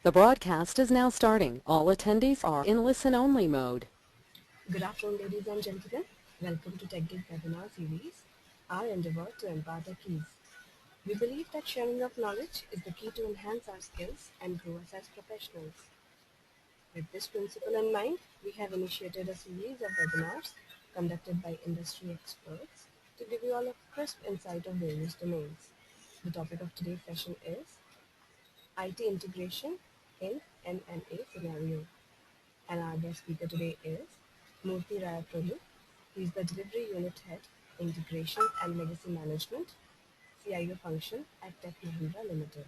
The broadcast is now starting. All attendees are in listen-only mode. Good afternoon, ladies and gentlemen. Welcome to TechGeek webinar series, our endeavor to impart our keys. We believe that sharing of knowledge is the key to enhance our skills and grow us as professionals. With this principle in mind, we have initiated a series of webinars conducted by industry experts to give you all a crisp insight of various domains. The topic of today's session is IT integration in M&A scenario. And our guest speaker today is Murthy Rayaprabhu. He is the Delivery Unit Head, Integration and Legacy Management, CIO function at Tech Mahindra Limited.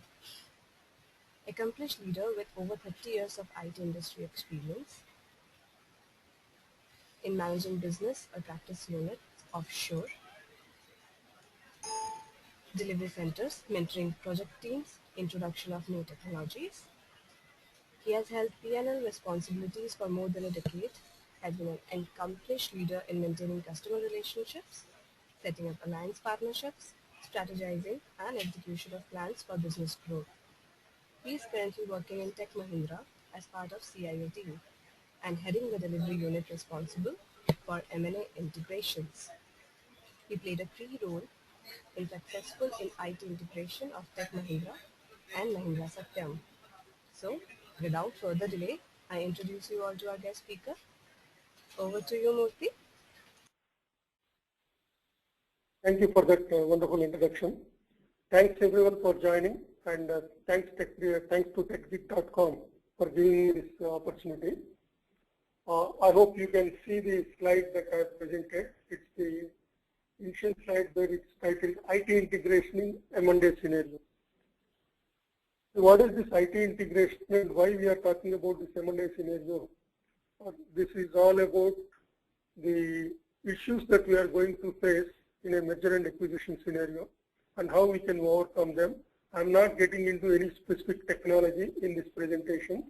Accomplished leader with over 30 years of IT industry experience in managing business or practice units offshore, delivery centers, mentoring project teams, introduction of new technologies. He has held P&L responsibilities for more than a decade, has been an accomplished leader in maintaining customer relationships, setting up alliance partnerships, strategizing and execution of plans for business growth. He is currently working in Tech Mahindra as part of CIO team and heading the delivery unit responsible for M&A integrations. He played a key role in successful in IT integration of Tech Mahindra and Mahindra Satyam. So, without further delay, I introduce you all to our guest speaker. Over to you, Murthy. Thank you for that wonderful introduction. Thanks everyone for joining, and thanks to TechGeek.com for giving me this opportunity. I hope you can see the slide that I have presented. It's the initial slide where it's titled IT integration in M&A scenario. So what is this IT integration and why we are talking about this M&A scenario? This is all about the issues that we are going to face in a merger and acquisition scenario and how we can overcome them. I'm not getting into any specific technology in this presentation,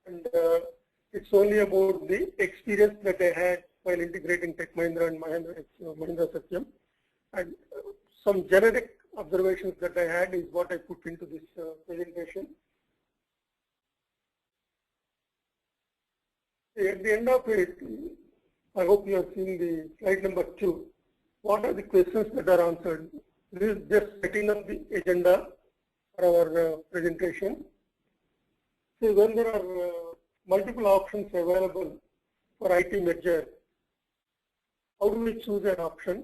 and it's only about the experience that I had while integrating Tech Mahindra and Mahindra Satyam, and some generic observations that I had is what I put into this presentation. At the end of it, I hope you have seen the slide number 2. What are the questions that are answered? This is just setting up the agenda for our presentation. So when there are multiple options available for IT merger, how do we choose an option?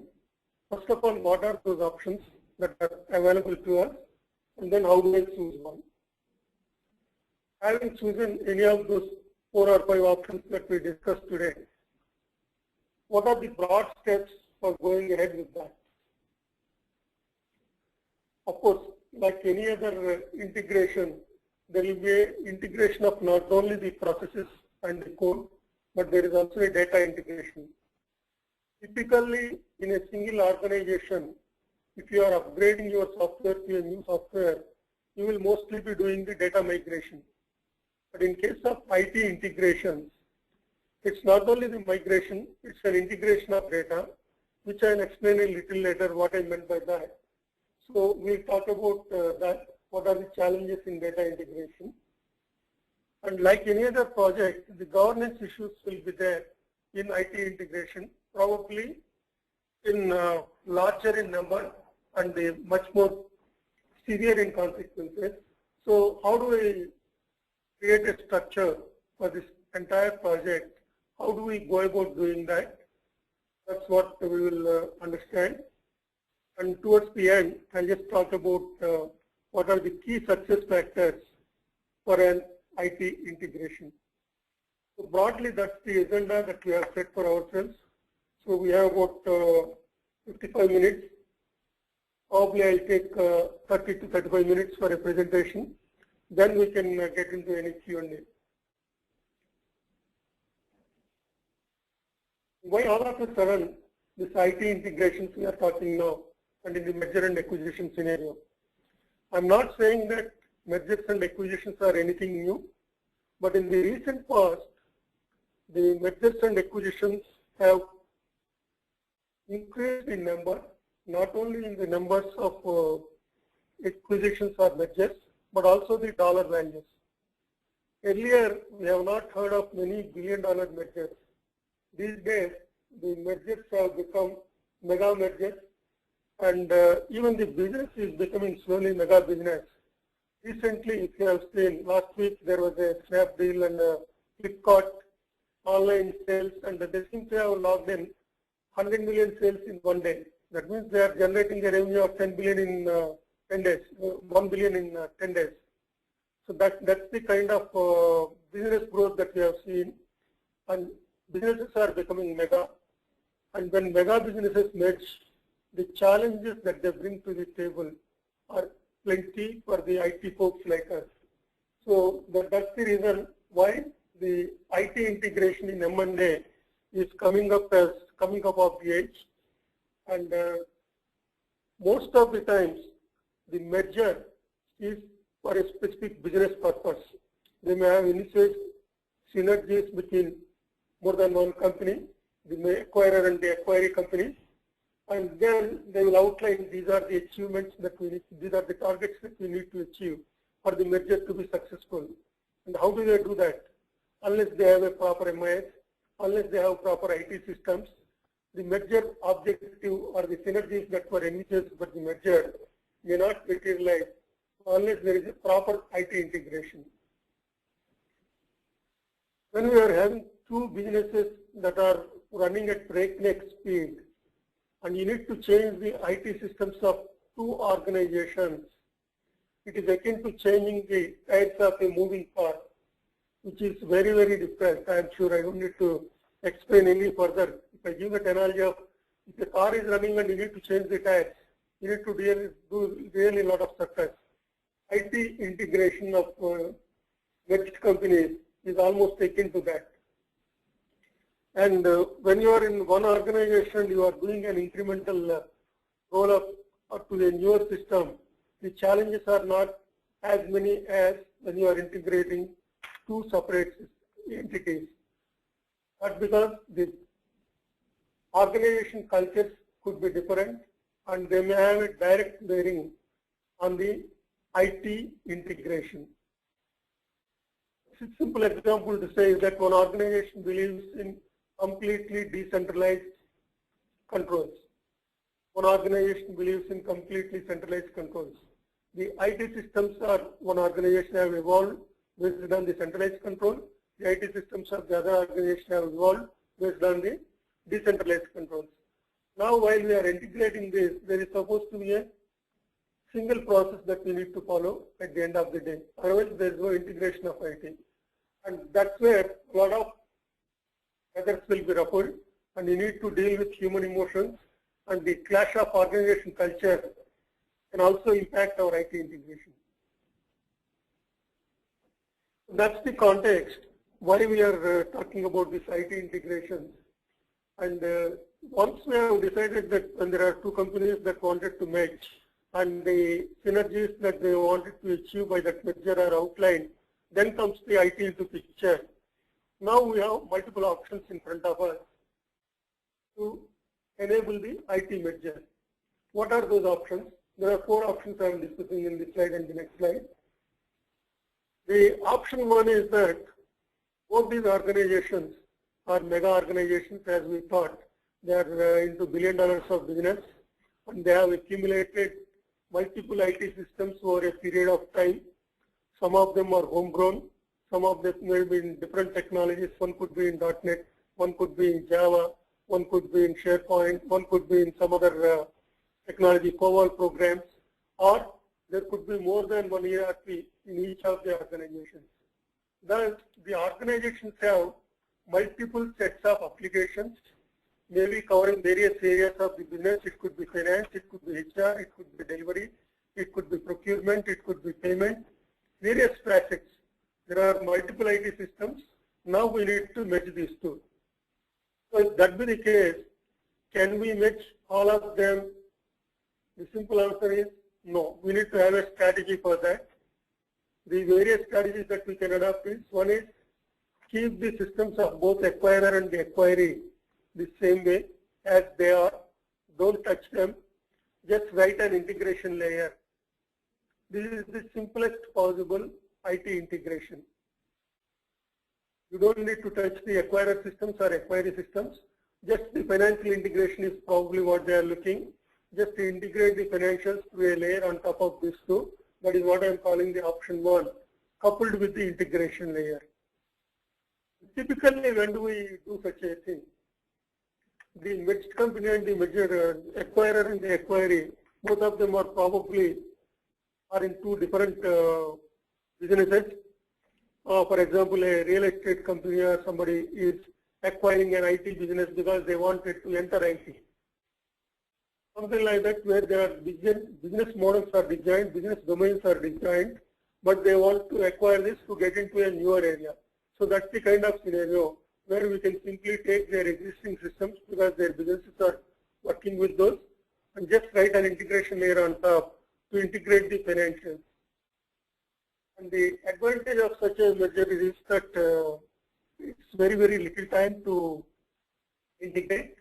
First of all, what are those options that are available to us, and then how do we choose one? Having chosen any of those 4 or 5 options that we discussed today, what are the broad steps for going ahead with that? Of course, like any other integration, there will be an integration of not only the processes and the code, but there is also a data integration. Typically, in a single organization, if you are upgrading your software to a new software, you will mostly be doing the data migration. But in case of IT integrations, it's not only the migration, it's an integration of data, which I'll explain a little later what I meant by that. So we'll talk about that, what are the challenges in data integration. And like any other project, the governance issues will be there in IT integration, probably in larger in number and much more severe in consequences. So how do we create a structure for this entire project? How do we go about doing that? That's what we will understand. And towards the end, I'll just talk about what are the key success factors for an IT integration. So broadly, that's the agenda that we have set for ourselves. So we have about 55 minutes. Probably I'll take 30 to 35 minutes for a presentation. Then we can get into any Q&A. Why all of a sudden this IT integrations we are talking now and in the merger and acquisition scenario? I'm not saying that mergers and acquisitions are anything new, but in the recent past, the mergers and acquisitions have increased in number, not only in the numbers of acquisitions or mergers, but also the dollar values. Earlier, we have not heard of many billion-dollar mergers. These days, the mergers have become mega mergers, and even the business is becoming slowly mega business. Recently, if you have seen, last week there was a Snapdeal and Flipkart online sales, and they seem to have logged in 100 million sales in one day. That means they are generating a revenue of 10 billion in 10 days, 1 billion in 10 days. So that's the kind of business growth that we have seen, and businesses are becoming mega. And when mega businesses merge, the challenges that they bring to the table are plenty for the IT folks like us. So that's the reason why the IT integration in M&A is coming up of the age. And most of the times, the merger is for a specific business purpose. They may have initiated synergies between more than one company, the acquirer and the acquiring company, and then they will outline these are the achievements that we need, these are the targets that we need to achieve for the merger to be successful. And how do they do that? Unless they have a proper MIS, unless they have proper IT systems, the merger objective or the synergies that were envisaged for the merger may not materialize unless there is a proper IT integration. When we are having two businesses that are running at breakneck speed, and you need to change the IT systems of two organizations, it is akin to changing the tires of a moving car, which is very, very different. I am sure I don't need to explain any further. If I give an analogy of, if the car is running and you need to change the tires, you need to do really a lot of success. IT integration of merged companies is almost akin to that. And when you are in one organization, you are doing an incremental roll-up to a newer system, the challenges are not as many as when you are integrating two separate entities. That's because the organization cultures could be different, and they may have a direct bearing on the IT integration. A simple example to say is that one organization believes in completely decentralized controls. One organization believes in completely centralized controls. The IT systems are one organization have evolved based on the centralized control. The IT systems of the other organization have evolved based on the decentralized controls. Now, while we are integrating this, there is supposed to be a single process that we need to follow at the end of the day. Otherwise, there is no integration of IT. And that's where a lot of feathers will be ruffled, and you need to deal with human emotions, and the clash of organization culture can also impact our IT integration. That's the context why we are talking about this IT integration. And once we have decided that when there are two companies that wanted to merge, and the synergies that they wanted to achieve by that merger are outlined, then comes the IT into picture. Now we have multiple options in front of us to enable the IT merger. What are those options? There are 4 options I am discussing in this slide and the next slide. The option 1 is that both these organizations are mega organizations, as we thought. They are into $1 billion of business, and they have accumulated multiple IT systems over a period of time. Some of them are homegrown, some of them may be in different technologies. One could be in .NET, one could be in Java, one could be in SharePoint, one could be in some other technology COBOL programs, or there could be more than one ERP in each of the organizations. Thus, the organizations have multiple sets of applications, maybe covering various areas of the business. It could be finance, it could be HR, it could be delivery, it could be procurement, it could be payment, various facets. There are multiple IT systems. Now we need to merge these two. So if that be the case, can we merge all of them? The simple answer is no. We need to have a strategy for that. The various strategies that we can adopt is, one is keep the systems of both acquirer and the acquiree the same way as they are. Don't touch them. Just write an integration layer. This is the simplest possible IT integration. You don't need to touch the acquirer systems or acquiry systems. Just the financial integration is probably what they are looking. Just to integrate the financials through a layer on top of these two. That is what I am calling the option 1, coupled with the integration layer. Typically, when do we do such a thing? The merged company and the merged acquirer and the acquiree, both of them are probably in two different businesses. For example, a real estate company or somebody is acquiring an IT business because they wanted to enter IT. Something like that, where their business models are designed, business domains are designed, but they want to acquire this to get into a newer area. So that's the kind of scenario where we can simply take their existing systems because their businesses are working with those and just write an integration layer on top to integrate the financials. And the advantage of such a merger is that it's very, very little time to integrate,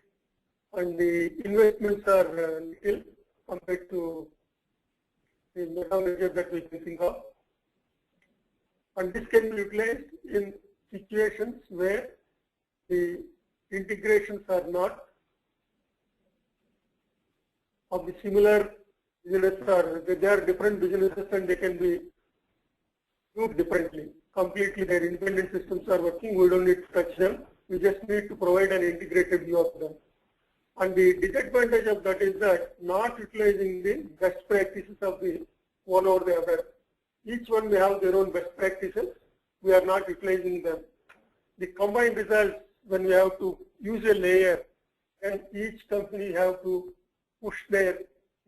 and the investments are little compared to the meta merger that we can think of. And this can be utilized in situations where the integrations are not of the similar business, or they are different businesses and they can be grouped differently. Completely their independent systems are working, we don't need to touch them, we just need to provide an integrated view of them. And the disadvantage of that is that not utilizing the best practices of the one or the other. Each one may have their own best practices, we are not utilizing them. The combined results, when we have to use a layer, and each company have to push their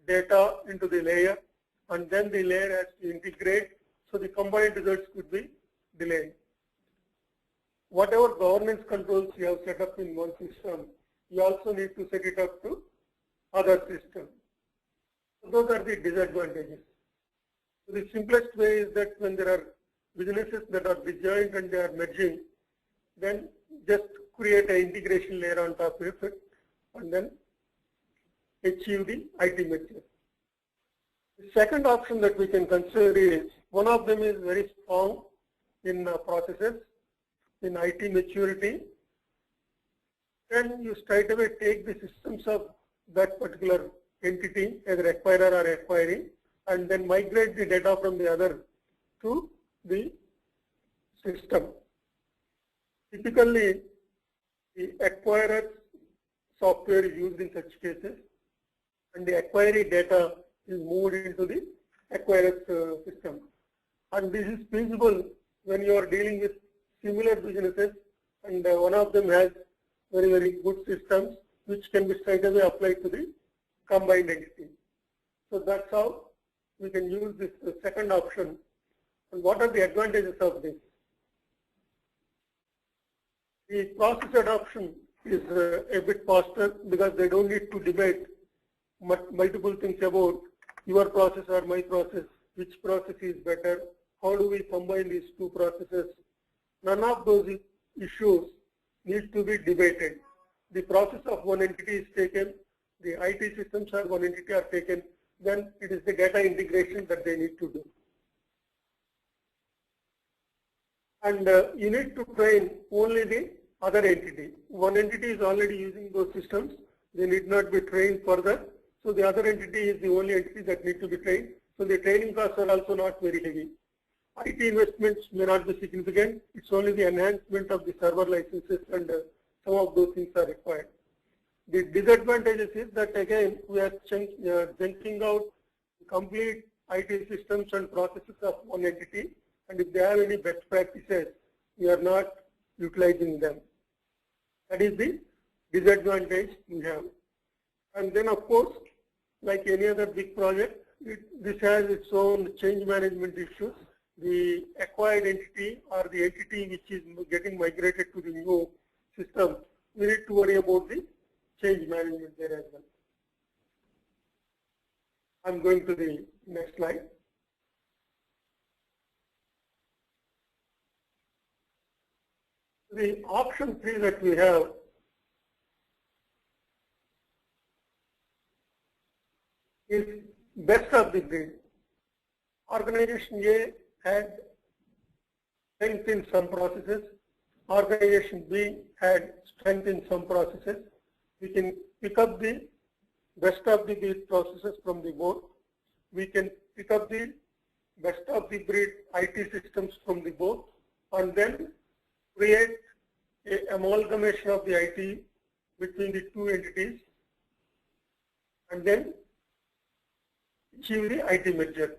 data into the layer, and then the layer has to integrate, so the combined results could be delayed. Whatever governance controls you have set up in one system, you also need to set it up to other systems. So those are the disadvantages. So the simplest way is that when there are businesses that are disjoint and they are merging, then just create an integration layer on top of it and then achieve the IT merger. The second option that we can consider is, one of them is very strong in processes, in IT maturity. Then you straight away take the systems of that particular entity, either acquirer or acquiring, and then migrate the data from the other to the system. Typically, the acquirer software is used in such cases, and the acquiring data is moved into the acquirer's system. And this is feasible when you are dealing with similar businesses, and one of them has very, very good systems which can be straight away applied to the combined entity. So that's how we can use this second option. And what are the advantages of this? The process adoption is a bit faster because they don't need to debate multiple things about your process or my process, which process is better, how do we combine these two processes. None of those issues need to be debated. The process of one entity is taken, the IT systems of one entity are taken, then it is the data integration that they need to do. And you need to train only the other entity. One entity is already using those systems, they need not be trained further. So the other entity is the only entity that needs to be trained. So the training costs are also not very heavy. IT investments may not be significant. It's only the enhancement of the server licenses and some of those things are required. The disadvantages is that again we are chunking out complete IT systems and processes of one entity, and if they have any best practices, we are not utilizing them. That is the disadvantage we have. And then of course, like any other big project, this has its own change management issues. The acquired entity or the entity which is getting migrated to the new system, we need to worry about the change management there as well. I'm going to the next slide. The option 3 that we have is best of the breed. Organization A had strength in some processes, organization B had strength in some processes, we can pick up the best of the breed processes from the board. We can pick up the best of the breed IT systems from the board, and then create an amalgamation of the IT between the two entities, and then achieve the IT merger.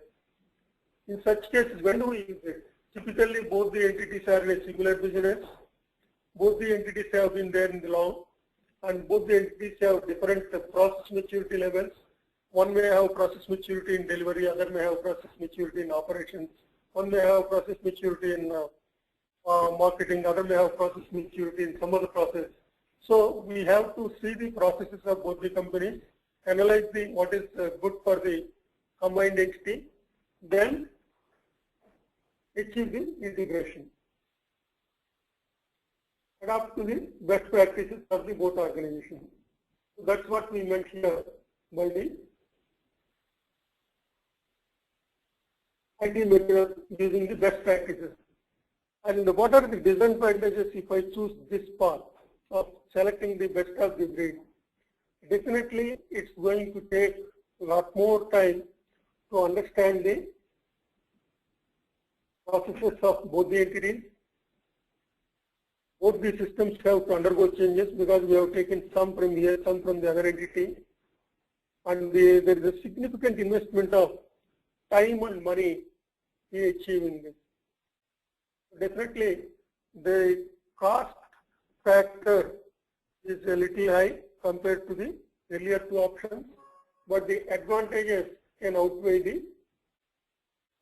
In such cases, when do we use it? Typically, both the entities are in a similar business. Both the entities have been there in the long, and both the entities have different process maturity levels. One may have process maturity in delivery, other may have process maturity in operations. One may have process maturity in marketing, other may have process maturity in some other process. So we have to see the processes of both the companies, analyze what is good for the combined entity, then achieve the integration. Adapt to the best practices of the both organizations. So that's what we meant here by the IT material using the best practices. And what are the disadvantages if I choose this path of selecting the best of the breed? Definitely, it's going to take a lot more time to understand the processes of both the entities. Both the systems have to undergo changes because we have taken some from here, some from the other entity. And there is a significant investment of time and money in achieving this. Definitely, the cost factor is a little high compared to the earlier two options, but the advantages can outweigh the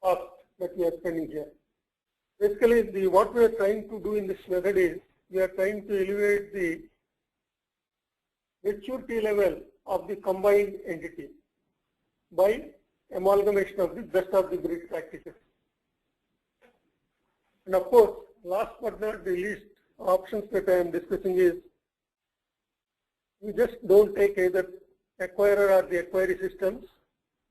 cost that we are spending here. Basically, what we are trying to do in this method is we are trying to elevate the maturity level of the combined entity by amalgamation of the best of the breed practices. And of course, last but not the least, options that I am discussing is we just don't take either acquirer or the acquiry systems.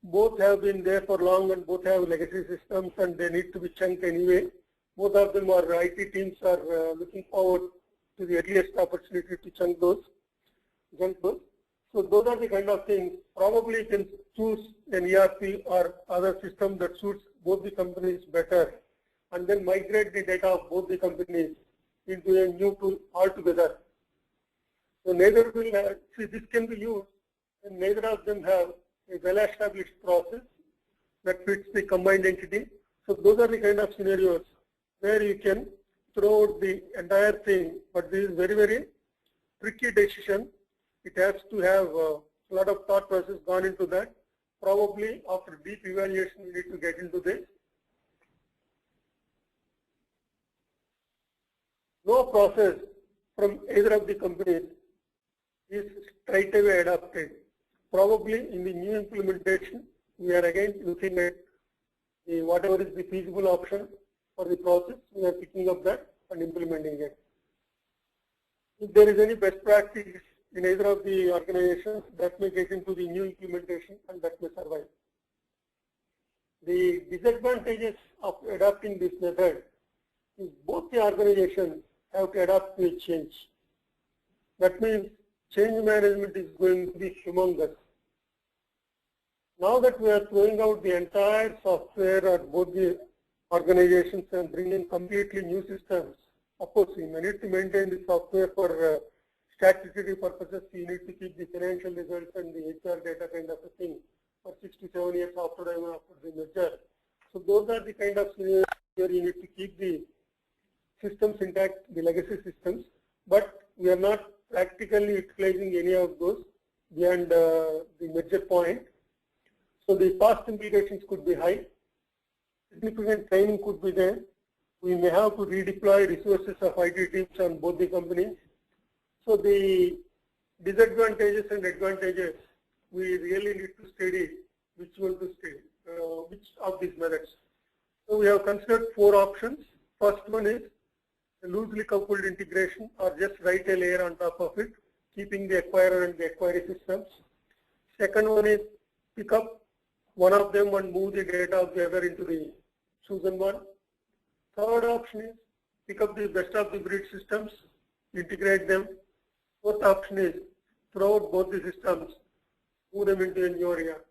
Both have been there for long and both have legacy systems and they need to be chunked anyway. Both of them are IT teams are looking forward to the earliest opportunity to chunk those. So those are the kind of things. Probably you can choose an ERP or other system that suits both the companies better, and then migrate the data of both the companies into a new tool altogether. So neither will have, see this can be used, and neither of them have a well-established process that fits the combined entity. So those are the kind of scenarios where you can throw out the entire thing, but this is very, very tricky decision. It has to have a lot of thought process gone into that. Probably after deep evaluation, we need to get into this. No process from either of the companies is straight away adopted. Probably in the new implementation, we are again looking at whatever is the feasible option for the process, we are picking up that and implementing it. If there is any best practice in either of the organizations, that may get into the new implementation and that may survive. The disadvantages of adopting this method is both the organizations have to adapt to a change. That means change management is going to be humongous. Now that we are throwing out the entire software at both the organizations and bringing completely new systems, of course, we need to maintain the software for statutory purposes. You need to keep the financial results and the HR data kind of a thing for 6 to 7 years after the merger. So those are the kind of scenarios where you need to keep the systems intact, the legacy systems, but we are not practically utilizing any of those beyond the merger point. So the cost implications could be high. Significant training could be there. We may have to redeploy resources of IT teams on both the companies. So the disadvantages and advantages, we really need to study which one to study, which of these methods. So we have considered 4 options. First one is a loosely coupled integration, or just write a layer on top of it, keeping the acquirer and the acquiry systems. Second one is pick up one of them and move the data of the other into the chosen one. Third option is pick up the best of the breed systems, integrate them. Fourth option is throw out both the systems, move them into a new ERP.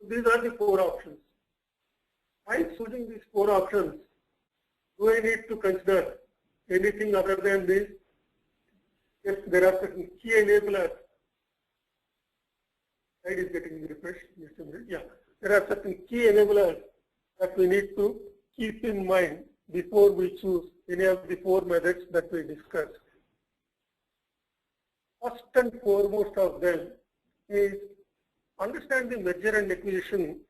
So these are the 4 options. While choosing these 4 options, do I need to consider anything other than this? Yes, there are certain key enablers. Slide is getting refreshed. Just a minute. Yeah, there are certain key enablers that we need to keep in mind before we choose any of the 4 methods that we discussed. First and foremost of them is understand the merger and acquisition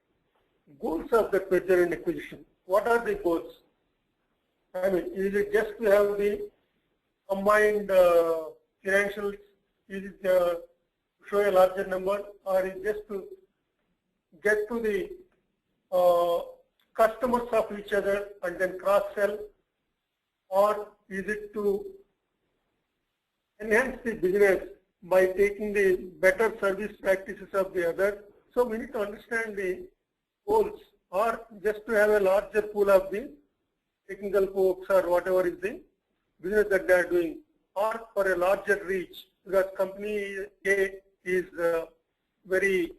goals of that merger and acquisition. What are the goals? I mean, is it just to have the combined financials? Is it show a larger number, or is it just to get to the customers of each other and then cross-sell, or is it to enhance the business by taking the better service practices of the other? So we need to understand the goals, or just to have a larger pool of the technical folks or whatever is the business that they are doing, or for a larger reach, because company A is very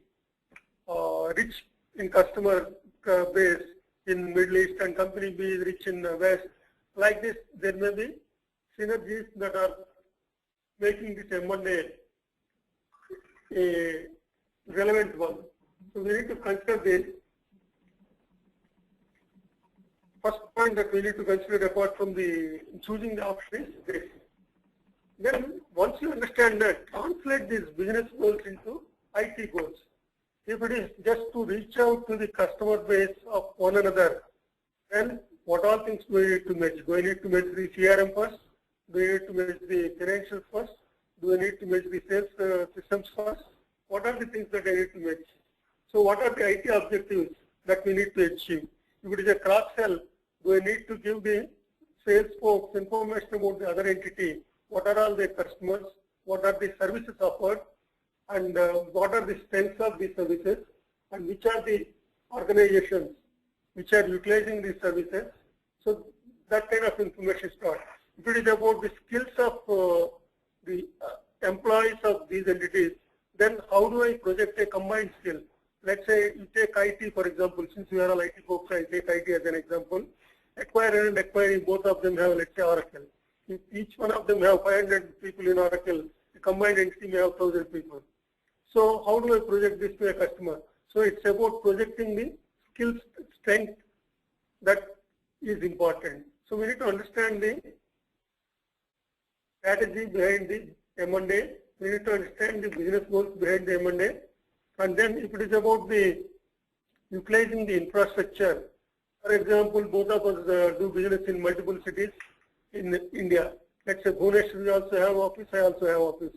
rich in customer base in Middle East and company B is rich in West. Like this, there may be synergies that are making this M&A a relevant one. So we need to consider this. First point that we need to consider apart from the choosing the option is this. Then once you understand that, translate these business goals into IT goals. If it is just to reach out to the customer base of one another, then what all things do we need to match? Do we need to match the CRM first? Do we need to match the financials first? Do we need to match the sales systems first? What are the things that I need to match? So what are the IT objectives that we need to achieve? If it is a cross-sell, do I need to give the sales folks information about the other entity? What are all their customers? What are the services offered? And what are the strengths of these services? And which are the organizations which are utilizing these services? So that kind of information is taught. If it is about the skills of the employees of these entities, then how do I project a combined skill? Let's say you take IT, for example, since we are all IT folks, I take IT as an example. Acquirer and acquiring, both of them have, let's say, Oracle. If each one of them have 500 people in Oracle, the combined entity may have 1,000 people. So how do I project this to a customer? So it's about projecting the skill strength that is important. So we need to understand the strategy behind the M&A. We need to understand the business goals behind the M&A. And then if it is about the utilizing the infrastructure, for example, both of us do business in multiple cities in India. Let's say Bhubaneswar, we also have office, I also have office.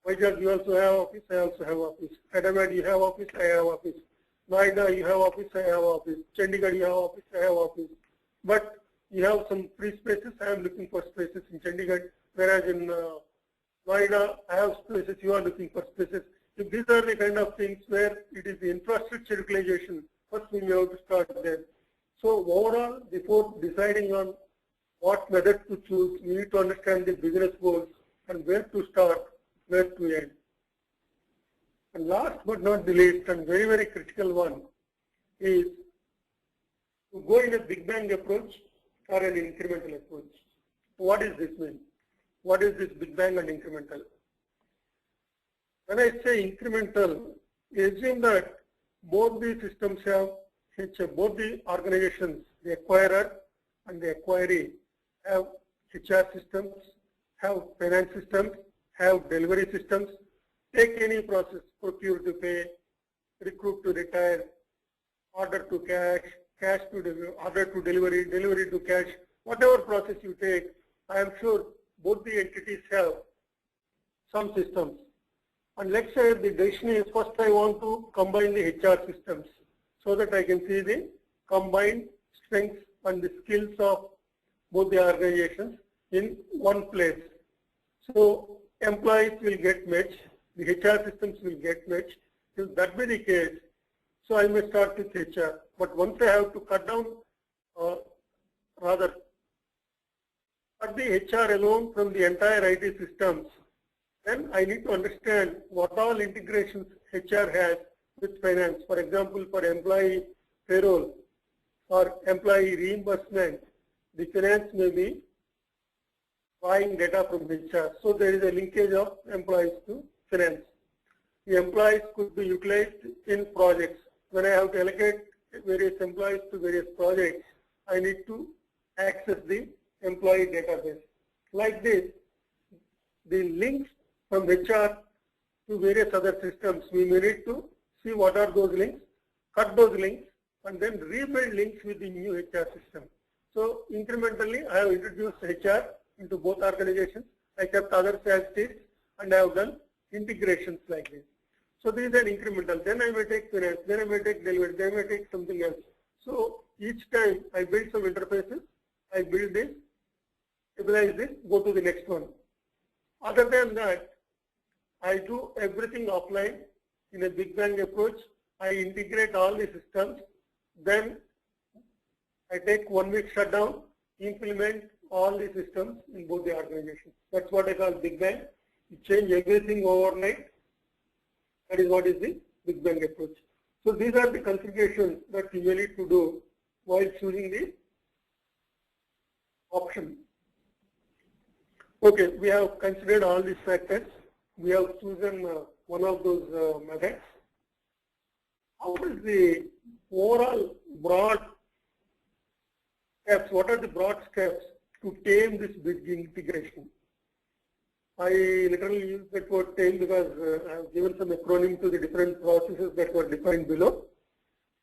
Vizag, you also have office, I also have office. Hyderabad, you have office, I have office. Noida, you have office, I have office. Chandigarh, you have office, I have office. But you have some free spaces, I am looking for spaces in Chandigarh, whereas in Noida, I have spaces, you are looking for spaces. If these are the kind of things where it is the infrastructure utilization, first we may have to start there. So overall, before deciding on what method to choose, we need to understand the business goals and where to start, where to end. And last but not the least, and very, very critical one, is to go in a big bang approach or an incremental approach. What does this mean? What is this big bang and incremental? When I say incremental, assume that both the systems have, both the organizations, the acquirer and the acquiree, have HR systems, have finance systems, have delivery systems. Take any process, procure to pay, recruit to retire, order to cash, cash to delivery, order to delivery, delivery to cash, whatever process you take, I am sure both the entities have some systems. And let's say the decision is first I want to combine the HR systems so that I can see the combined strengths and the skills of both the organizations in one place. So employees will get matched, the HR systems will get matched. If that be the case, so I may start with HR. But once I have to cut down, rather the HR alone from the entire IT systems, then I need to understand what all integrations HR has with finance. For example, for employee payroll or employee reimbursement, the finance may be buying data from HR. So there is a linkage of employees to finance. The employees could be utilized in projects. When I have to allocate various employees to various projects, I need to access the employee database. Like this, the links from HR to various other systems, we may need to see what are those links, cut those links, and then rebuild links with the new HR system. So incrementally, I have introduced HR into both organizations. I kept others as is, and I have done integrations like this. So these are incremental. Then I may take finance, then I may take delivery, then I may take something else. So each time I build some interfaces, I build this, stabilize this, go to the next one. Other than that, I do everything offline in a big bang approach. I integrate all the systems. Then I take 1 week shutdown, implement all the systems in both the organizations. That's what I call big bang. You change everything overnight. That is what is the big bang approach. So these are the configurations that you may need to do while choosing the option. Okay, we have considered all these factors. We have chosen one of those methods. How is the overall broad steps? What are the broad steps to tame this big integration? I literally use that word tame because I have given some acronym to the different processes that were defined below.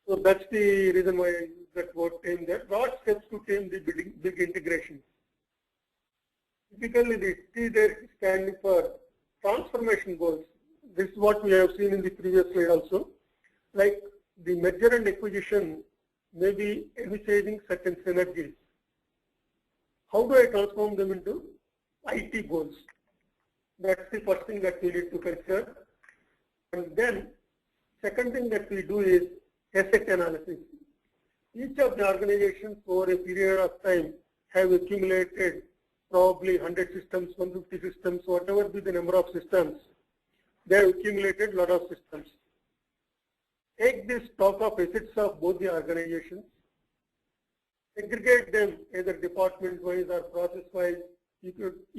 So that's the reason why I use that word tame there. Broad steps to tame the big integration. Typically, the T there standing for transformation goals. This is what we have seen in the previous slide also. Like the merger and acquisition may be envisaging certain synergies. How do I transform them into IT goals? That's the first thing that we need to consider. And then second thing that we do is asset analysis. Each of the organizations over a period of time have accumulated probably 100 systems, 150 systems, whatever be the number of systems. They have accumulated a lot of systems. Take this stock of assets of both the organizations, segregate them either department-wise or process-wise. You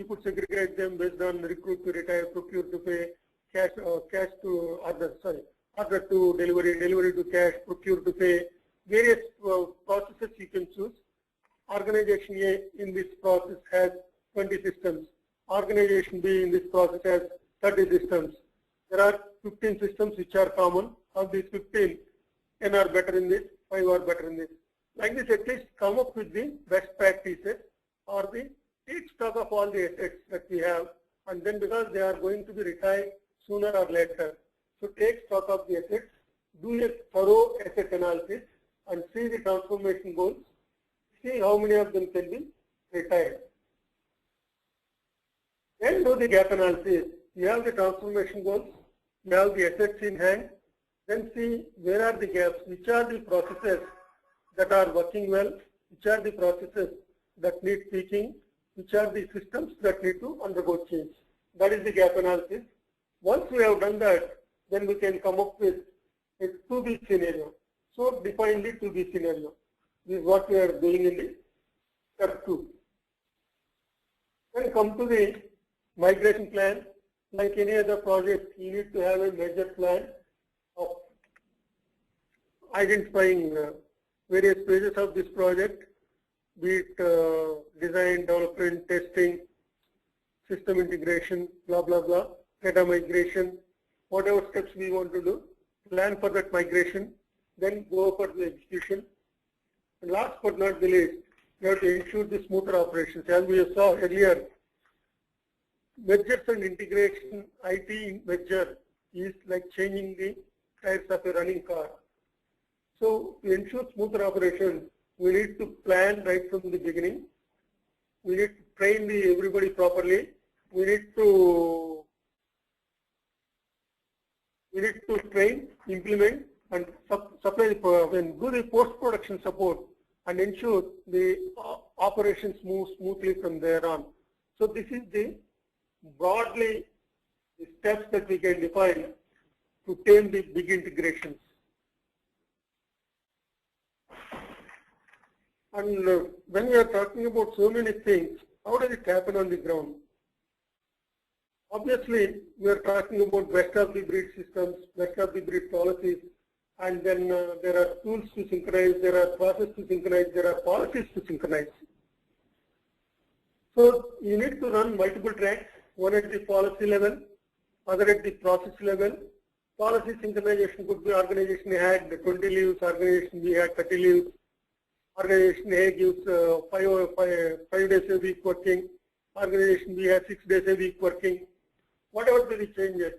could segregate them based on recruit to retire, procure to pay, cash to order to delivery, delivery to cash, procure to pay. Various processes you can choose. Organization A in this process has 20 systems. Organization B in this process has 30 systems. There are 15 systems which are common. Of these 15, 10 are better in this, 5 are better in this. Like this, at least come up with the best practices or the take stock of all the assets that we have, and then because they are going to be retired sooner or later. So take stock of the assets, do a thorough asset analysis, and see the transformation goals. See how many of them can be retired. Then do the gap analysis. You have the transformation goals, you have the assets in hand, then see where are the gaps, which are the processes that are working well, which are the processes that need tweaking, which are the systems that need to undergo change. That is the gap analysis. Once we have done that, then we can come up with a to-be scenario. So define the to-be scenario. This is what we are doing in the step 2. Then come to the migration plan. Like any other project, you need to have a major plan of identifying various phases of this project, be it design, development, testing, system integration, blah, blah, blah, data migration, whatever steps we want to do, plan for that migration, then go for the execution. And last but not the least, you have to ensure the smoother operations. As we saw earlier, mergers and integration, IT merger is like changing the tires of a running car. So to ensure smoother operations, we need to plan right from the beginning. We need to train everybody properly. We need to train, implement, and supply and do the post-production support and ensure operations move smoothly from there on. So this is the broadly the steps that we can define to tame the big integrations. And when we are talking about so many things, how does it happen on the ground? Obviously, we are talking about best of the breed systems, best of the breed policies, and then there are tools to synchronize, there are processes to synchronize, there are policies to synchronize. So you need to run multiple tracks, one at the policy level, other at the process level. Policy synchronization could be organization A had 20 leaves, organization B had 30 leaves, organization A gives 5 days a week working, organization B has 6 days a week working. Whatever be the changes,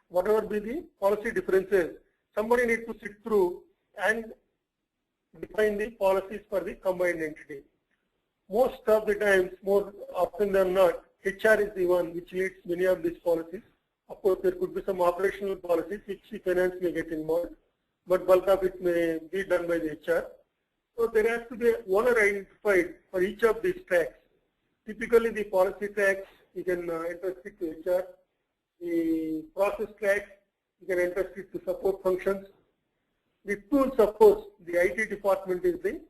whatever be the policy differences, somebody needs to sit through and define the policies for the combined entity. Most of the times, more often than not, HR is the one which leads many of these policies. Of course, there could be some operational policies which the finance may get involved, but bulk of it may be done by the HR. So there has to be an owner identified for each of these tracks. Typically, the policy tracks, you can entrust it to HR. The process tracks, you can entrust it to support functions. The tools, of course, the IT department is the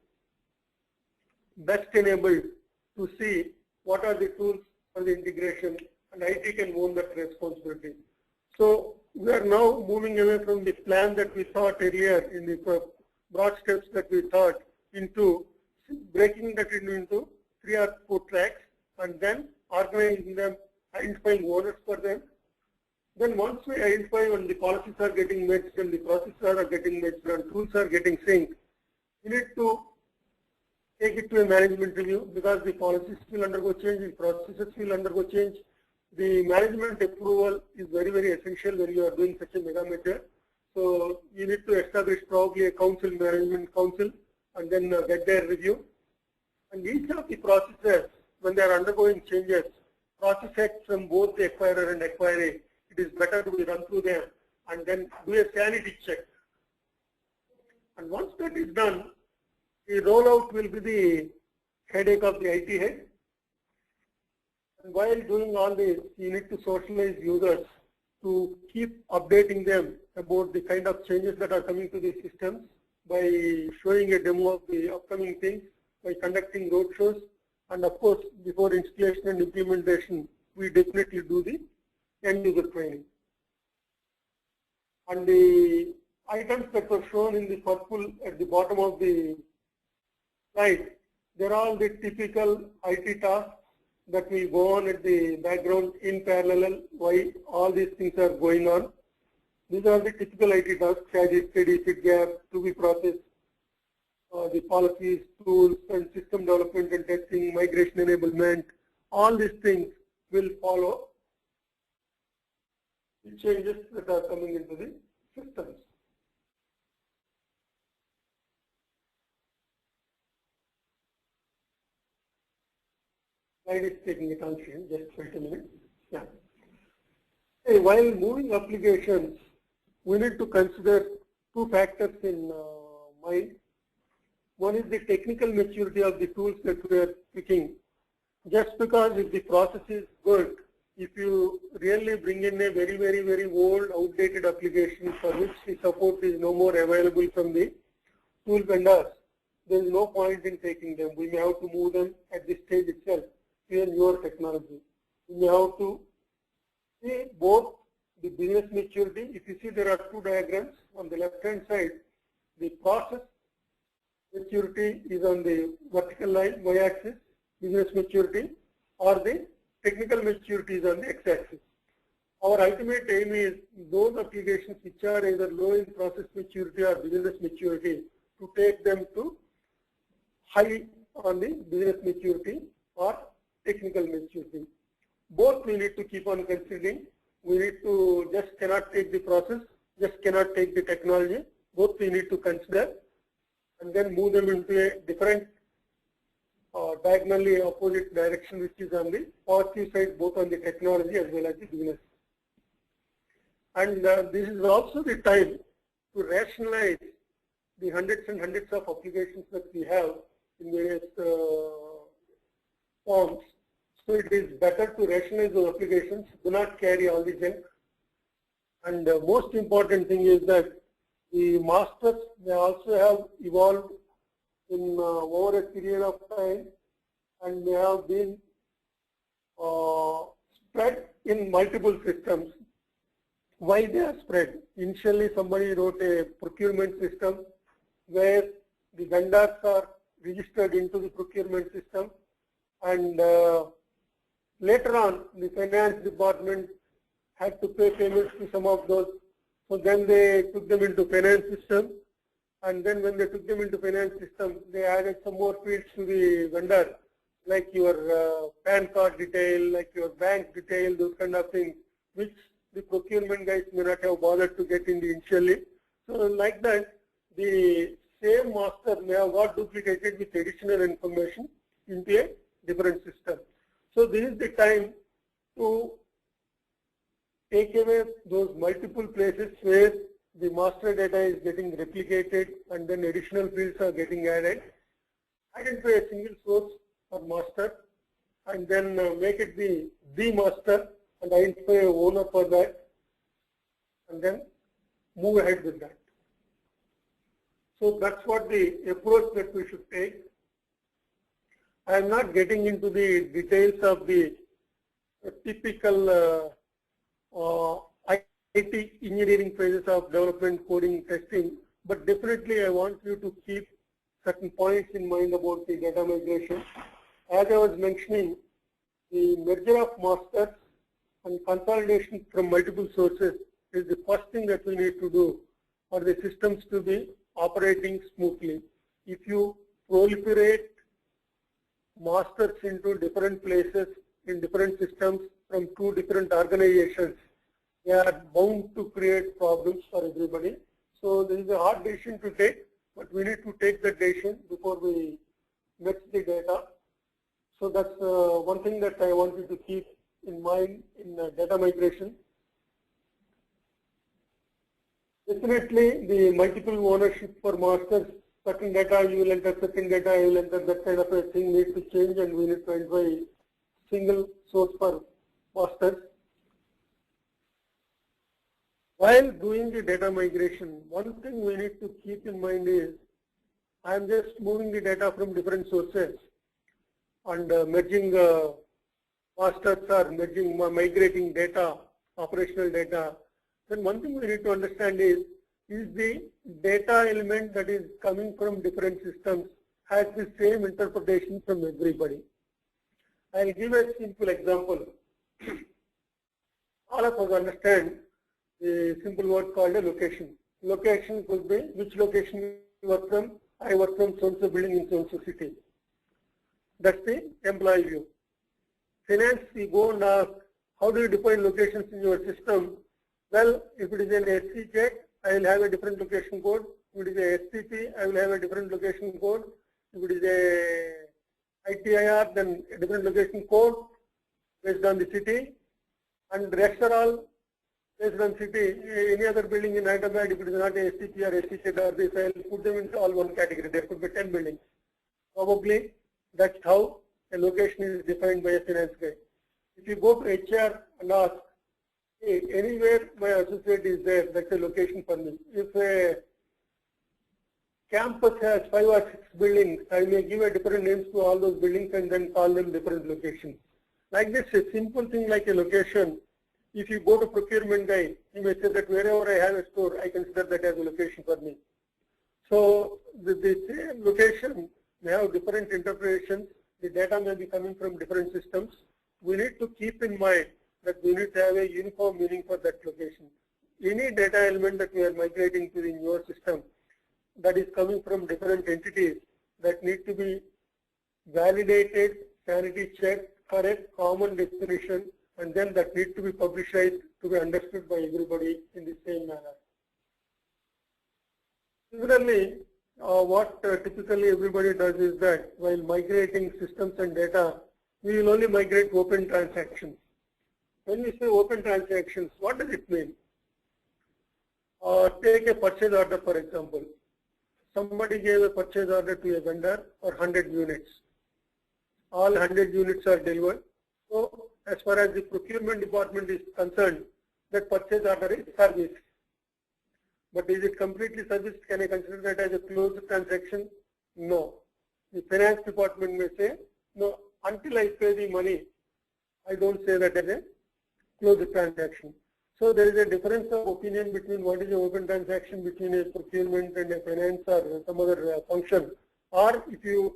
best enabled to see what are the tools for the integration, and IT can own that responsibility. So we are now moving away from the plan that we thought earlier in the broad steps that we thought into breaking that into 3 or 4 tracks and then organizing them, identifying owners for them. Then once we identify when the policies are getting matched and the processes are getting matched and tools are getting synced, we need to take it to a management review because the policies will undergo change, the processes will undergo change. The management approval is very, very essential when you are doing such a mega measure. So you need to establish probably a council, management council, and then get their review. And each of the processes, when they are undergoing changes, process acts from both the acquirer and acquiree, it is better to be run through them and then do a sanity check. And once that is done, the rollout will be the headache of the IT head. And while doing all this, you need to socialize users to keep updating them about the kind of changes that are coming to the systems by showing a demo of the upcoming things, by conducting roadshows, and of course, before installation and implementation, we definitely do the end user training. And the items that were shown in the purple at the bottom of the slide, they're all the typical IT tasks that will go on at the background in parallel while all these things are going on. These are the typical IT tasks: SAGIT, steady, gap, to be processed, the policies, tools, and system development and testing, migration enablement. All these things will follow the changes that are coming into the systems. Slide is taking it on screen, just wait a minute. Yeah. Hey, while moving applications, we need to consider 2 factors in mind. One is the technical maturity of the tools that we are picking. Just because if the process is good, if you really bring in a very, very, very old, outdated application for which the support is no more available from the tool vendors, there is no point in taking them. We may have to move them at this stage itself to a newer technology. We may have to see both the business maturity. If you see, there are 2 diagrams. On the left-hand side, the process maturity is on the vertical line, y-axis, business maturity, or the technical maturity is on the x-axis. Our ultimate aim is those applications which are either low in process maturity or business maturity to take them to high on the business maturity or technical maturity. Both we need to keep on considering. We need to just cannot take the process, just cannot take the technology. Both we need to consider and then move them into a different diagonally opposite direction, which is on the positive side, both on the technology as well as the business. And this is also the time to rationalize the hundreds and hundreds of applications that we have in various forms. So it is better to rationalize those applications, do not carry all the junk. And the most important thing is that the masters may also have evolved in over a period of time and may have been spread in multiple systems. Why they are spread? Initially somebody wrote a procurement system where the vendors are registered into the procurement system, and later on the finance department had to pay payments to some of those. So then they took them into finance system, and then when they took them into finance system, they added some more fields to the vendor, like your PAN card detail, like your bank detail, those kind of things, which the procurement guys may not have bothered to get in the initially. So like that, the same master may have got duplicated with additional information into a different system. So this is the time to take away those multiple places where the master data is getting replicated and then additional fields are getting added. Identify a single source for master and then make it the master and identify a owner for that and then move ahead with that. So that's what the approach that we should take. I am not getting into the details of the typical IT engineering phases of development, coding, testing, but definitely I want you to keep certain points in mind about the data migration. As I was mentioning, the merger of masters and consolidation from multiple sources is the first thing that we need to do for the systems to be operating smoothly. If you proliferate masters into different places in different systems from two different organizations, they are bound to create problems for everybody. So this is a hard decision to take, but we need to take that decision before we mix the data. So that's one thing that I want you to keep in mind in data migration. Definitely the multiple ownership for masters, certain data you will enter, certain data you will enter, that kind of a thing needs to change, and we need to enjoy single source for masters. While doing the data migration, one thing we need to keep in mind is I am just moving the data from different sources and merging masters or migrating data, operational data. Then one thing we need to understand is the data element that is coming from different systems has the same interpretation from everybody. I'll give a simple example. All of us understand a simple word called a location. Location could be which location you work from. I work from so-and-so building in so-and-so city. That's the employee view. Finance, we go and ask, how do you define locations in your system? Well, if it is an SC check, I will have a different location code. If it is a SCP, I will have a different location code. If it is a ITIR, then a different location code based on the city. And the rest are all based on city. Any other building in Hyderabad, if it is not a SCP or SCC or this, I will put them into all one category. There could be 10 buildings. Probably that's how a location is defined by a finance guy. If you go to HR and ask, hey, anywhere my associate is there, that's a location for me. If a campus has 5 or 6 buildings, I may give a different names to all those buildings and then call them different locations. Like this, a simple thing like a location, if you go to procurement guy, he may say that wherever I have a store, I consider that as a location for me. So the same location may have different interpretations. The data may be coming from different systems. We need to keep in mind that we need to have a uniform meaning for that location. Any data element that we are migrating to the newer system that is coming from different entities that need to be validated, sanity checked for a common definition, and then that need to be publicized to be understood by everybody in the same manner. Similarly, what typically everybody does is that while migrating systems and data, we will only migrate open transactions. When we say open transactions, what does it mean? Take a purchase order, for example. Somebody gave a purchase order to a vendor for 100 units. all 100 units are delivered. So as far as the procurement department is concerned, that purchase order is service. But is it completely serviced? Can I consider that as a closed transaction? No. The finance department may say, no, until I pay the money, I don't say that as a closed transaction. So there is a difference of opinion between what is an open transaction between a procurement and a finance or some other function. Or if you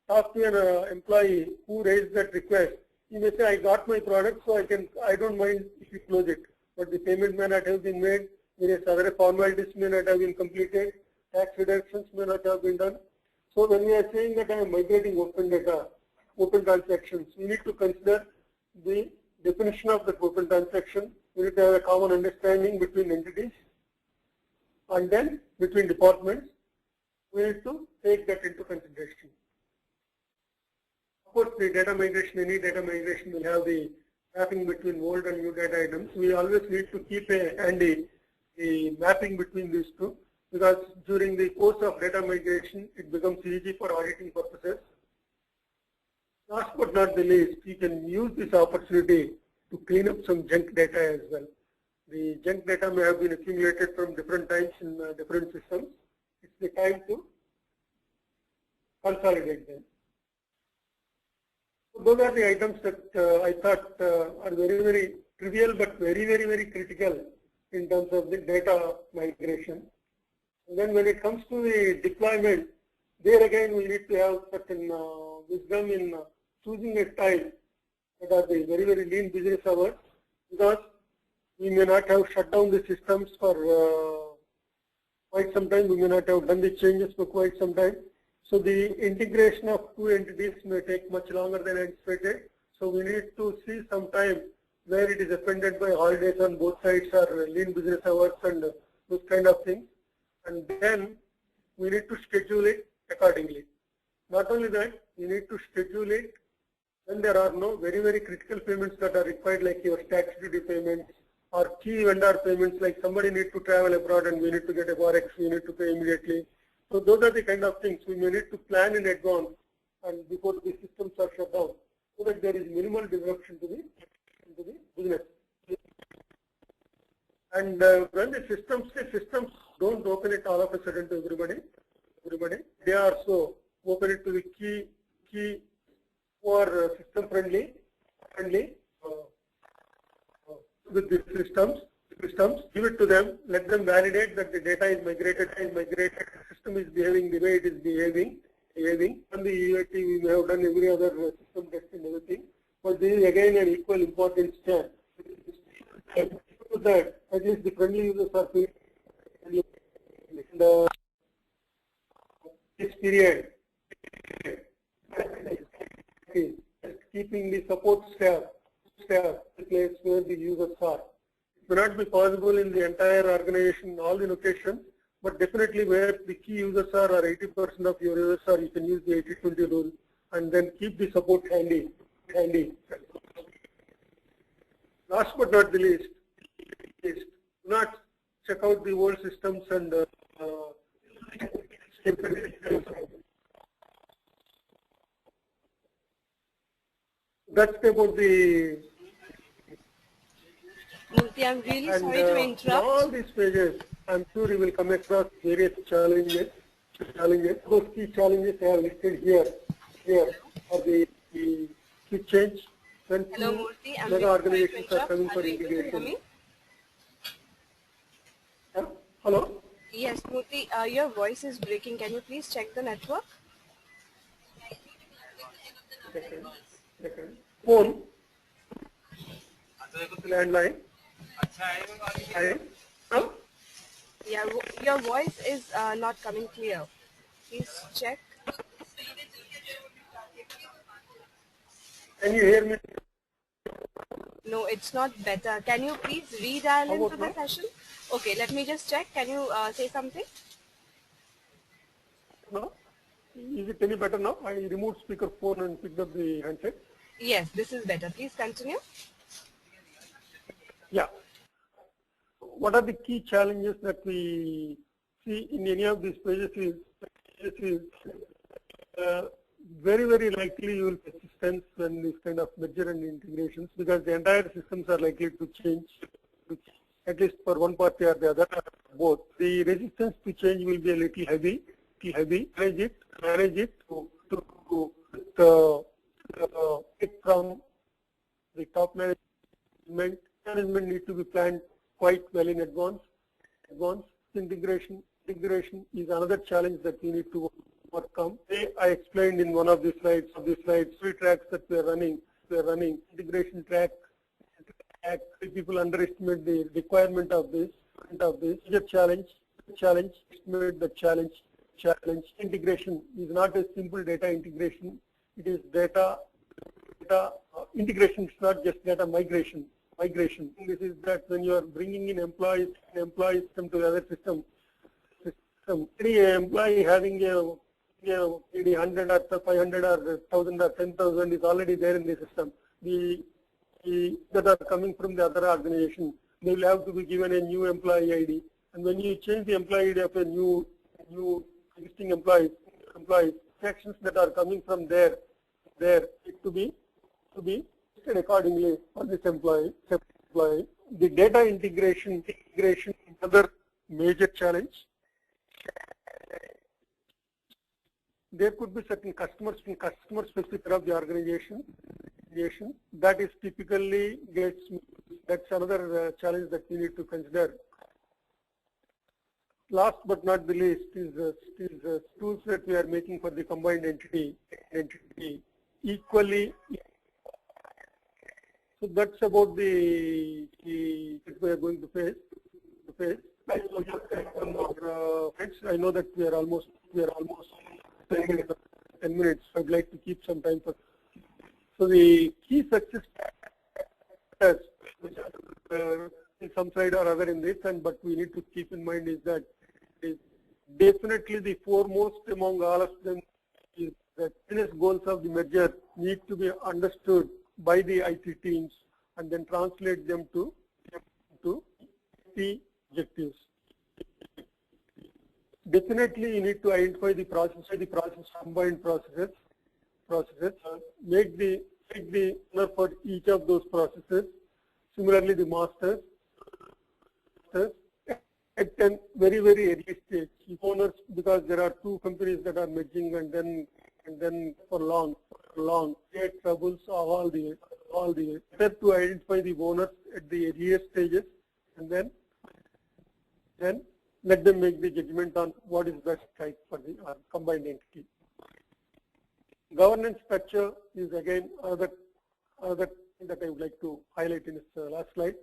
talk to an employee who raised that request, he may say, I got my product, so I don't mind if you close it. But the payment may not have been made, various other formalities may not have been completed, tax reductions may not have been done. So when we are saying that I am migrating open data, open transactions, we need to consider the definition of the open transaction. We need to have a common understanding between entities, and then between departments, we need to take that into consideration. Of course, the data migration, any data migration will have the mapping between old and new data items. We always need to keep a handy the mapping between these two, because during the course of data migration, it becomes easy for auditing purposes. Last but not the least, you can use this opportunity to clean up some junk data as well. The junk data may have been accumulated from different times in different systems. It's the time to consolidate them. So those are the items that I thought are very, very trivial but very critical in terms of the data migration. And then when it comes to the deployment, there again we need to have certain wisdom in choosing a time that are the very lean business hours, because we may not have shut down the systems for quite some time, we may not have done the changes for quite some time. So the integration of two entities may take much longer than anticipated. So we need to see some time where it is offended by holidays on both sides or lean business hours and those kind of things. And then we need to schedule it accordingly. Not only that, we need to schedule it when there are no very critical payments that are required, like your tax duty payments or key vendor payments, like somebody needs to travel abroad and we need to get a forex, we need to pay immediately. So those are the kind of things we may need to plan in advance and before the systems are shut down, so that there is minimal disruption to the business. And when the systems don't open it all of a sudden to everybody, they also open it to the key who are system friendly with the systems, give it to them, let them validate that the data is migrated, the system is behaving the way it is behaving. On the UAT we may have done every other system test and everything, but this is again an equal importance step. That at least the friendly users are paid. This period, keeping the support staff the place where the users are. It may not be possible in the entire organization, all the locations, but definitely where the key users are, or 80% of your users are, you can use the 80-20 rule and then keep the support handy. Last but not the least, do not check out the old systems and that's about the. Murthy, I'm really sorry to interrupt. All these pages, I'm sure you will come across various challenges. Those key challenges I have listed here are the key change. When Hello, Murthy. I'm mega really organizations sorry are to coming for interrupt. Are you able to hear integration. me? Hello? Yes, Murthy, your voice is breaking. Can you please check the network? Second. Phone. Landline. Huh? Yeah, your voice is not coming clear. Please check. Can you hear me? No, it's not better. Can you please redial How into about the now? session? Okay, let me just check. Can you say something? No? Is it any better now? I removed speakerphone and picked up the handset. Yes, this is better. Please continue. Yeah. What are the key challenges that we see in any of these pages is very likely you will persistence when this kind of merger and integrations, because the entire systems are likely to change, at least for one party or the other, both. The resistance to change will be a little heavy. Manage it to it from the top management. Management need to be planned quite well in advance. Integration is another challenge that we need to overcome. I explained in one of the slides, three tracks that we are running. Integration track. People underestimate the requirement of this. It's a challenge. Estimate the challenge. Integration is not a simple data integration. It is data integration. It's not just data migration. This is that when you are bringing in employees system to the other system. Any employee having maybe 100 or 500 or 1,000 or 10,000 is already there in the system. That are coming from the other organization, they will have to be given a new employee ID. And when you change the employee ID of a new existing employees, actions that are coming from there to be listed accordingly for this employee. The data integration is another major challenge. There could be certain customer specific of the organization. That is typically that's another challenge that we need to consider. Last but not the least is tools that we are making for the combined entity equally. So that's about the that we are going to face. I know that we are almost 10 minutes. I'd like to keep some time for. So the key success factors, which are in some side or other in this, but we need to keep in mind is that is definitely the foremost among all of them is that business goals of the merger need to be understood by the IT teams and then translate them to the objectives. Definitely, you need to identify the combined processes. Make the owner for each of those processes. Similarly, the masters at a very early stage. If owners, because there are two companies that are merging and then for long create troubles of all the better to identify the owners at the earliest stages and then let them make the judgment on what is best right for the combined entity. Governance structure is again another thing that I would like to highlight in this last slide.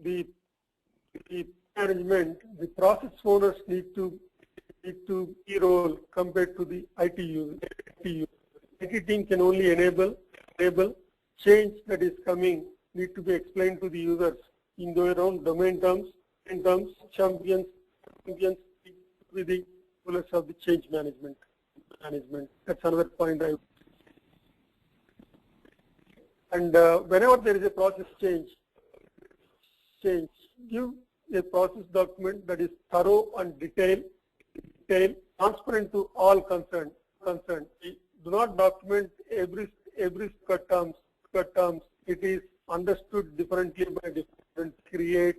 The management, the process owners need to key role compared to the IT user. IT team can only enable change that is coming need to be explained to the users in their own domain terms, champions with the fullness of the change management. That's another point. Whenever there is a process change, give a process document that is thorough and detailed, transparent to all concerned. Do not document every cut terms. It is understood differently by different create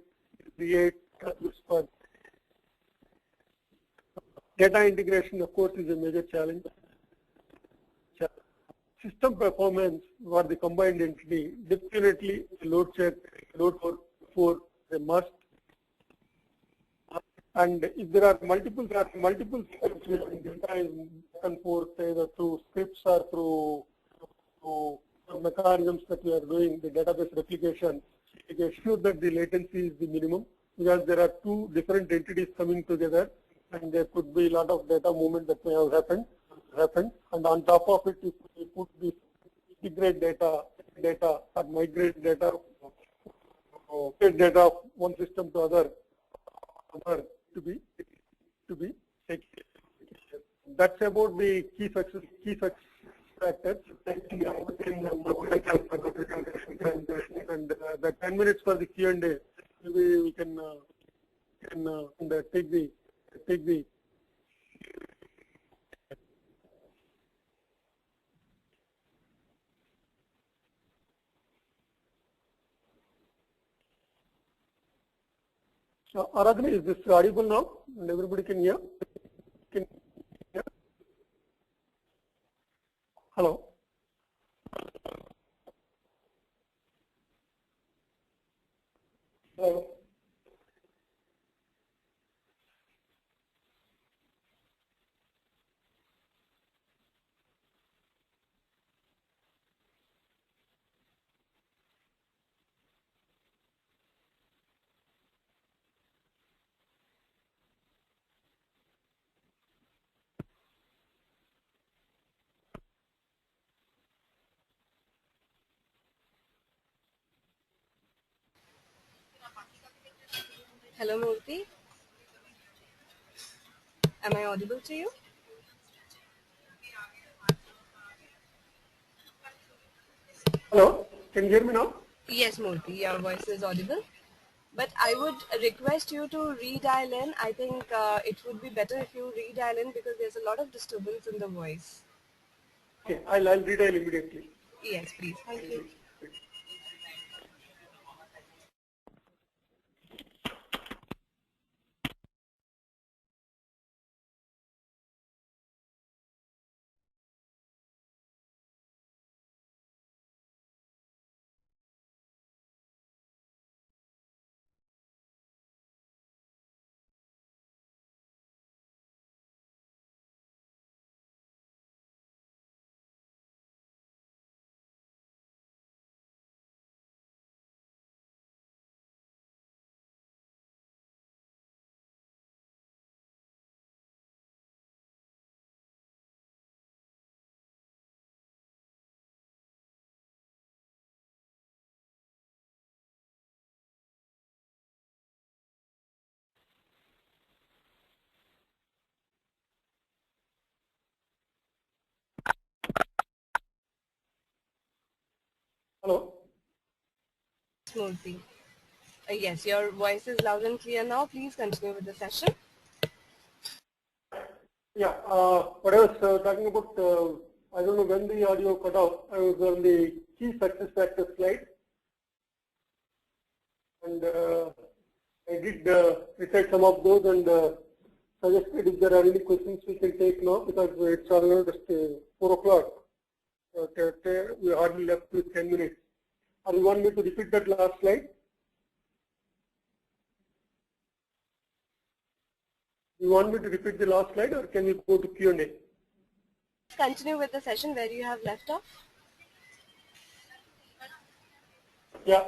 for data integration. Of course, is a major challenge. System performance for the combined entity, definitely load check, load for a must. And if there are multiple scripts which data is back and forth, either through scripts or through mechanisms that we are doing, the database replication, it ensures that the latency is the minimum, because there are two different entities coming together and there could be a lot of data movement that may have happened. And on top of it, if we put the integrate data or migrate data of one system to other to be taken. That's about the key success factors. And the 10 minutes for the Q&A, maybe we can take the Aradhana, is this audible now? And everybody can hear? Can hear? Hello? Hello? Hello, Murthy. Am I audible to you? Hello? Can you hear me now? Yes, Murthy, your voice is audible. But I would request you to redial in. I think it would be better if you redial in because there's a lot of disturbance in the voice. Okay, I'll redial immediately. Yes, please. Thank you. Hello? Murthy. Yes, your voice is loud and clear now. Please continue with the session. Yeah, what I was talking about, I don't know when the audio cut off. I was on the key success factor slide. And I did recite some of those and suggested if there are any questions we can take now because it's almost 4 o'clock. We hardly left with 10 minutes. Or you want me to repeat that last slide? You want me to repeat the last slide or can we go to Q&A? Continue with the session where you have left off. Yeah.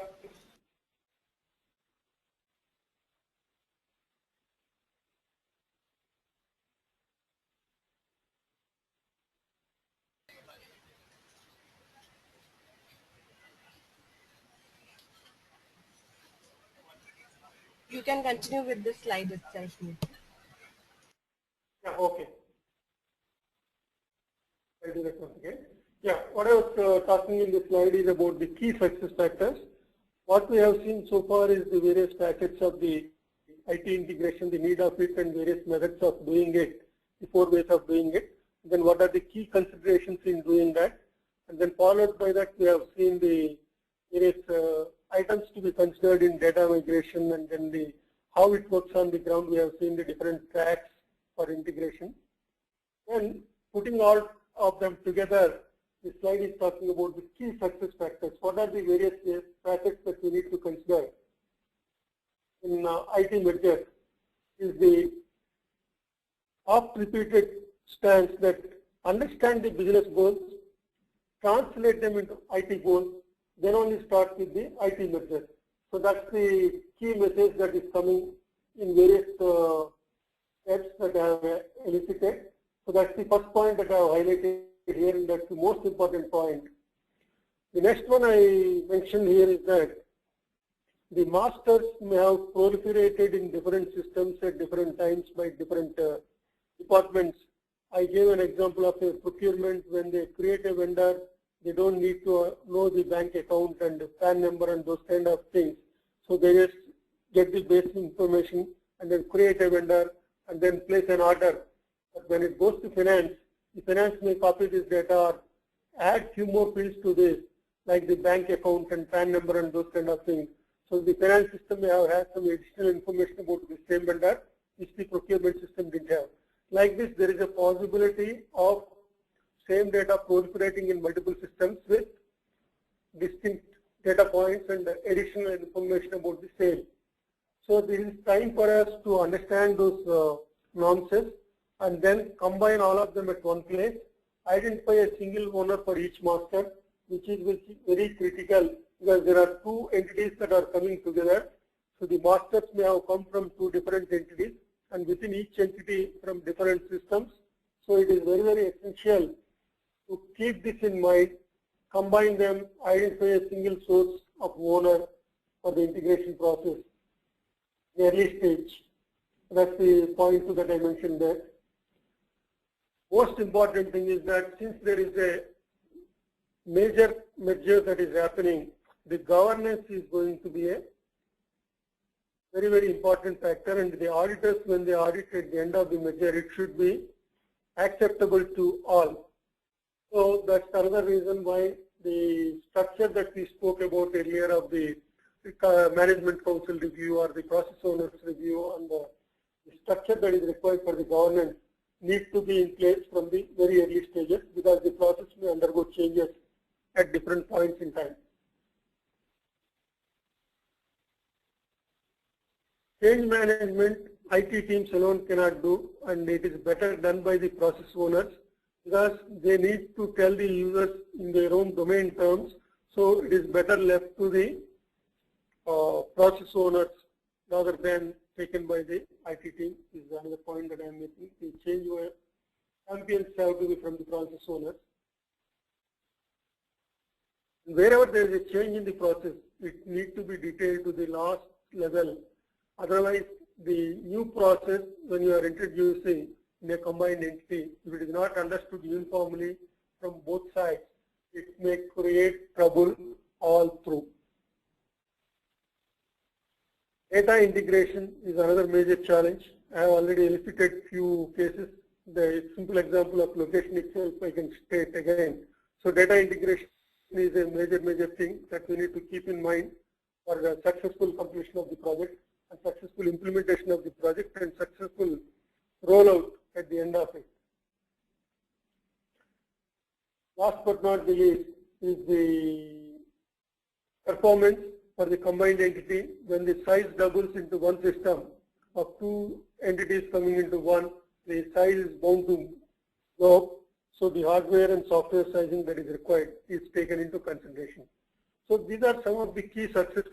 You can continue with the slide itself. Murthy. Yeah, okay. I'll do that once again. Yeah, what I was talking in the slide is about the key success factors. What we have seen so far is the various facets of the IT integration, the need of it and various methods of doing it, the 4 ways of doing it. Then what are the key considerations in doing that? And then followed by that we have seen the various items to be considered in data migration and then the how it works on the ground. We have seen the different tracks for integration. And putting all of them together, the slide is talking about the key success factors. What are the various facets that we need to consider in IT merger? Is the oft-repeated stance that understand the business goals, translate them into IT goals, then only start with the IT merger. So that's the key message that is coming in various steps that I have elicited. So that's the first point that I have highlighted here, and that's the most important point. The next one I mentioned here is that the masters may have proliferated in different systems at different times by different departments. I gave an example of a procurement. When they create a vendor, they don't need to know the bank account and the PAN number and those kind of things. So they just get the basic information and then create a vendor and then place an order. But when it goes to finance, the finance may copy this data or add few more fields to this, like the bank account and PAN number and those kind of things. So the finance system may have had some additional information about the same vendor which the procurement system didn't have. Like this, there is a possibility of same data proliferating in multiple systems with distinct data points and additional information about the sale. So this is time for us to understand those nonsense and then combine all of them at one place, identify a single owner for each master, which is very critical because there are two entities that are coming together. So the masters may have come from two different entities and within each entity from different systems. So it is very, very essential to keep this in mind, combine them, identify a single source of owner for the integration process. The early stage, that's the point that I mentioned there. Most important thing is that since there is a major merger that is happening, the governance is going to be a very, very important factor, and the auditors, when they audit at the end of the merger, it should be acceptable to all. So that's another reason why the structure that we spoke about earlier of the management council review or the process owners review and the structure that is required for the governance needs to be in place from the very early stages because the process may undergo changes at different points in time. Change management, IT teams alone cannot do, and it is better done by the process owners because they need to tell the users in their own domain terms. So it is better left to the process owners rather than taken by the IT team. This is another point that I am making. The change champions have to be from the process owners. Wherever there is a change in the process, it needs to be detailed to the last level. Otherwise, the new process, when you are introducing in a combined entity, if it is not understood uniformly from both sides, it may create trouble all through. Data integration is another major challenge. I have already elicited few cases. The simple example of location itself I can state again. So data integration is a major thing that we need to keep in mind for the successful completion of the project and successful implementation of the project and successful rollout at the end of it. Last but not the least is the performance for the combined entity. When the size doubles into one system of two entities coming into one, the size is bound to go up. So the hardware and software sizing that is required is taken into consideration. So these are some of the key success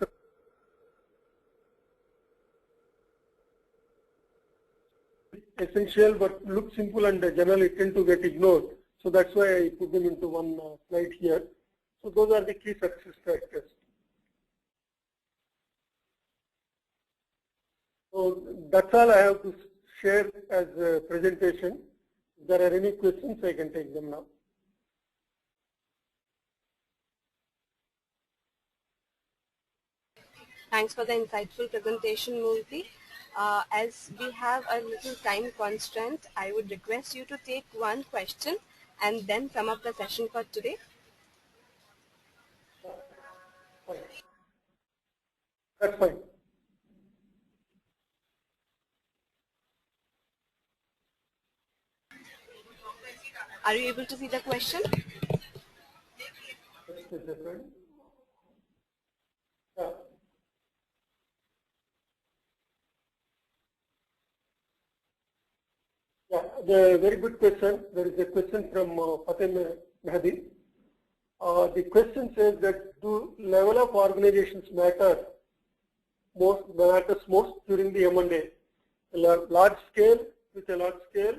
essential but look simple and generally tend to get ignored. So that's why I put them into one slide here. So those are the key success factors. So that's all I have to share as a presentation. If there are any questions, I can take them now. Thanks for the insightful presentation, Murthy. As we have a little time constraint, I would request you to take one question and then sum up the session for today. Fine. That's fine. Are you able to see the question? Just a second. Yeah. Yeah, the very good question. There is a question from Fatem Mehdi. The question says that do level of organizations matters most during the M&A? A large scale with a large scale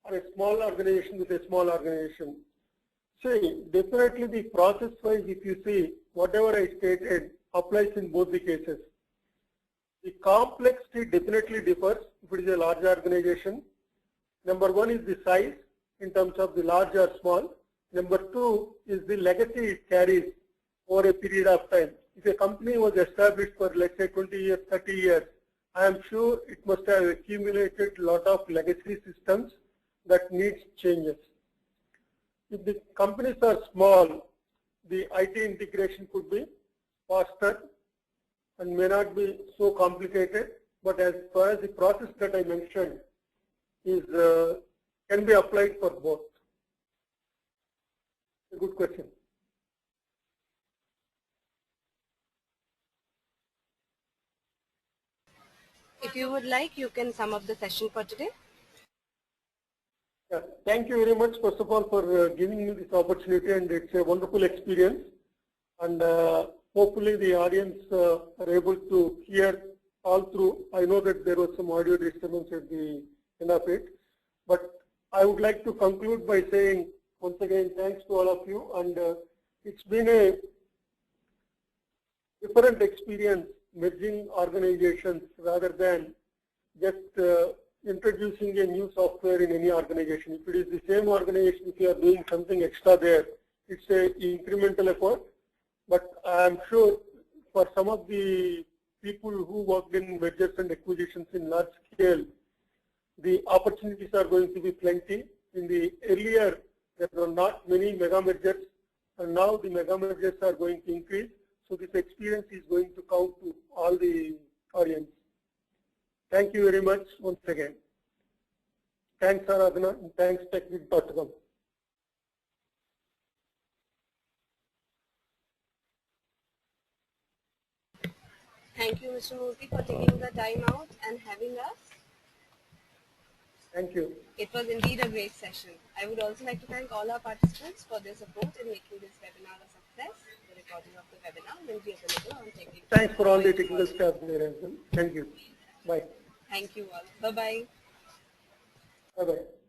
or a small organization with a small organization? See, definitely the process wise, if you see, whatever I stated applies in both the cases. The complexity definitely differs if it is a large organization. Number one is the size in terms of the large or small. Number two is the legacy it carries over a period of time. If a company was established for, let's say, 20 years, 30 years, I am sure it must have accumulated a lot of legacy systems that needs changes. If the companies are small, the IT integration could be faster and may not be so complicated, but as far as the process that I mentioned is can be applied for both. A good question. If you would like, you can sum up the session for today. Yeah, thank you very much, first of all, for giving me this opportunity, and it's a wonderful experience. And hopefully the audience are able to hear all through. I know that there was some audio disturbance at the end of it, but I would like to conclude by saying once again thanks to all of you, and it's been a different experience merging organizations rather than just introducing a new software in any organization. If it is the same organization, if you are doing something extra there, it's a incremental effort. But I am sure for some of the people who worked in mergers and acquisitions in large scale, the opportunities are going to be plenty. In the earlier, there were not many mega mergers, and now the mega mergers are going to increase. So this experience is going to count to all the audience. Thank you very much once again. Thanks, Aradhana, and thanks, TechGeek.com. Thank you, Mr. Murthy, for taking the time out and having us. Thank you. It was indeed a great session. I would also like to thank all our participants for their support in making this webinar a success. The recording of the webinar will be available on TechGeek. Thanks for all the technical staff there as well. Thank you. Bye. Thank you all. Bye-bye. Bye-bye.